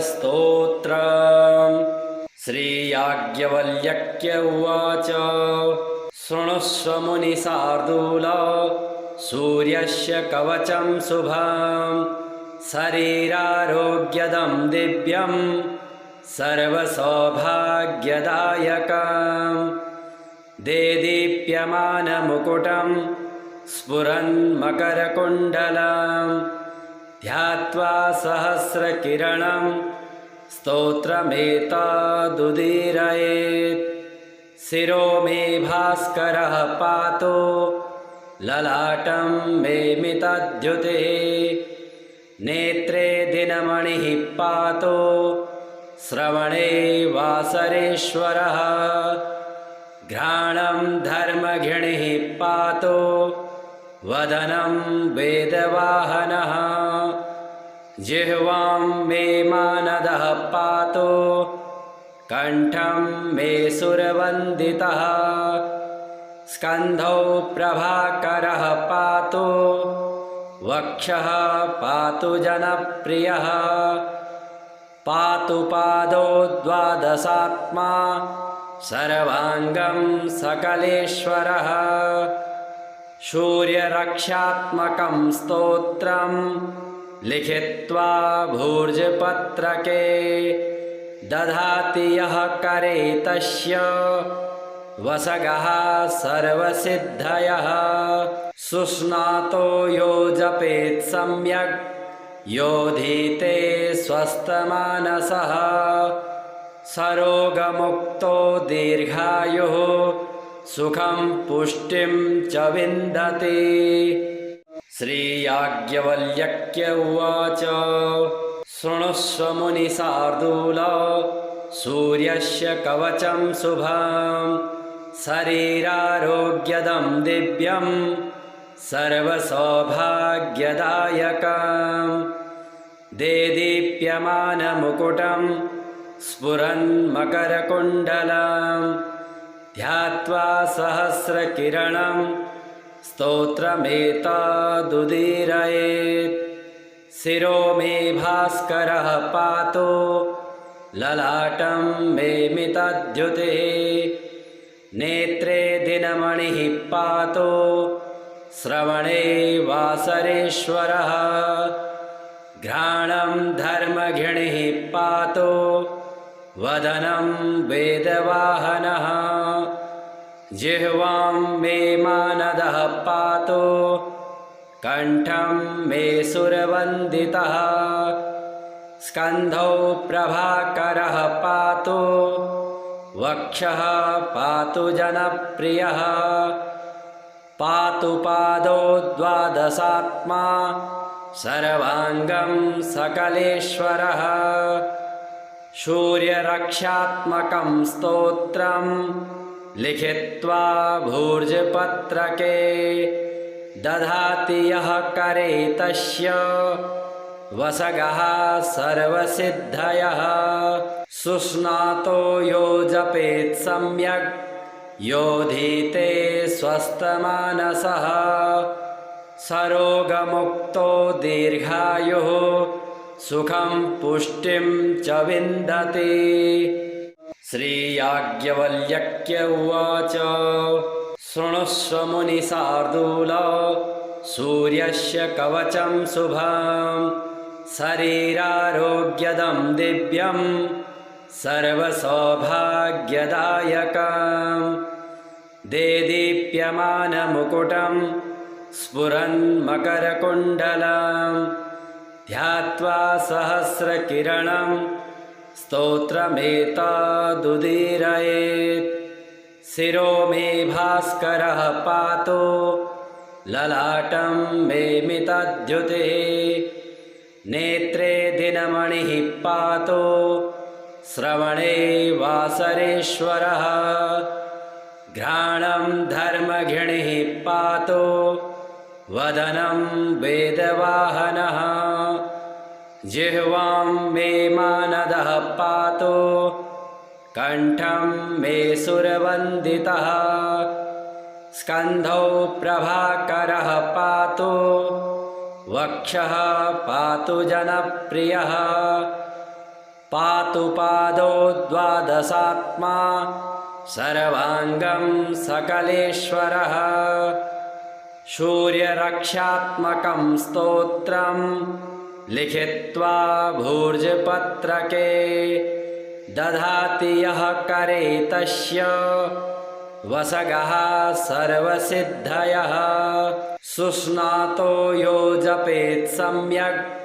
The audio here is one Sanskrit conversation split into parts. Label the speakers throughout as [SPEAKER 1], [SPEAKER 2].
[SPEAKER 1] स्तोत्रम्। श्रीयाज्ञवल्क्य उवाच शृणुष्व मुनिशार्दूल सूर्यस्य कवचं शुभं शरीरारोग्यदं दिव्यं सर्वसौभाग्यदायकं देदीप्यमानमुकुटं स्फुरन्मकरकुण्डलं ध्यात्वा सहस्रकिरणं स्तोत्रमेतदुदीरयेत्। शिरो मे भास्करः पातु ललाटं मे मितद्युतिः नेत्रे दिनमणिः पातु श्रवणे वासरेश्वरः घ्राणं धर्मघिणिः पातु वदनं वेदवाहनः जिह्वां मे मानदः पातु कण्ठं मे सुरवन्दितः स्कन्धौ प्रभाकरः पातु वक्षः पातु जनप्रियः पातु पादौ द्वादशात्मा सर्वाङ्गं सकलेश्वरः सूर्यरक्षात्मकं स्तोत्रं लिखित्वा भूर्जपत्रके दधाति यः करे तस्य वसगः सर्वसिद्धयः सुस्नातो यो जपेत् सम्यक् योधीते स्वस्थमानसः सरोगमुक्तो दीर्घायुः सुखं पुष्टिं च विन्दति। श्रीयाज्ञवल्क्य उवाच शृणुष्व मुनिशार्दूल सूर्यस्य कवचं शुभं शरीरारोग्यदं दिव्यं सर्वसौभाग्यदायकं देदीप्यमानमुकुटं स्फुरन्मकरकुण्डलं ध्यात्वा सहस्रकिरणं स्तोत्रमेतदुदीरयेत्। शिरो मे भास्करः पातु ललाटं मे मितद्युतिः नेत्रे दिनमणिः पातु श्रवणे वासरेश्वरः घ्राणं धर्मघिणिः पातु वदनं वेदवाहनः जिह्वां मे मानदः पातु कण्ठं मे सुरवन्दितः स्कन्धौ प्रभाकरः पातु वक्षः पातु जनप्रियः पातु पादौ द्वादशात्मा सर्वाङ्गं सकलेश्वरः सूर्यरक्षात्मकं स्तोत्रं लिखित्वा भूर्जपत्रके दधाति यः करे तस्य वसगः सर्वसिद्धयः सुस्नातो यो जपेत् सम्यक् योधीते स्वस्थमानसः सरोगमुक्तो दीर्घायुः सुखं पुष्टिं च विन्दति। श्रीयाज्ञवल्क्य उवाच शृणुष्व मुनिशार्दूल सूर्यस्य कवचं शुभं शरीरारोग्यदं दिव्यं सर्वसौभाग्यदायकं देदीप्यमानमुकुटं स्फुरन्मकरकुण्डलं ध्यात्वा सहस्रकिरणं स्तोत्रमेतदुदीरयेत्। शिरो मे भास्करः पातु ललाटं मे मितद्युतिः नेत्रे दिनमणिः पातु श्रवणे वासरेश्वरः घ्राणं धर्मघिणिः पातु वदनं वेदवाहनः जिह्वां मे मानदः पातु कण्ठं मे सुरवन्दितः स्कन्धौ प्रभाकरः पातु वक्षः पातु जनप्रियः पातु पादो द्वादशात्मा सर्वाङ्गं सकलेश्वरः सूर्यरक्षात्मकं स्तोत्रं लिखित्वा भूर्जपत्रके दधाति यः करे तस्य वसगः सर्वसिद्धयः सुस्नातो यो जपेत् सम्यक्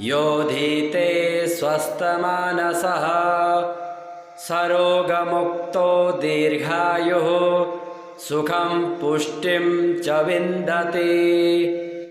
[SPEAKER 1] योधीते स्वस्थमानसः सरोगमुक्तो दीर्घायुः सुखं पुष्टिं च विन्दति।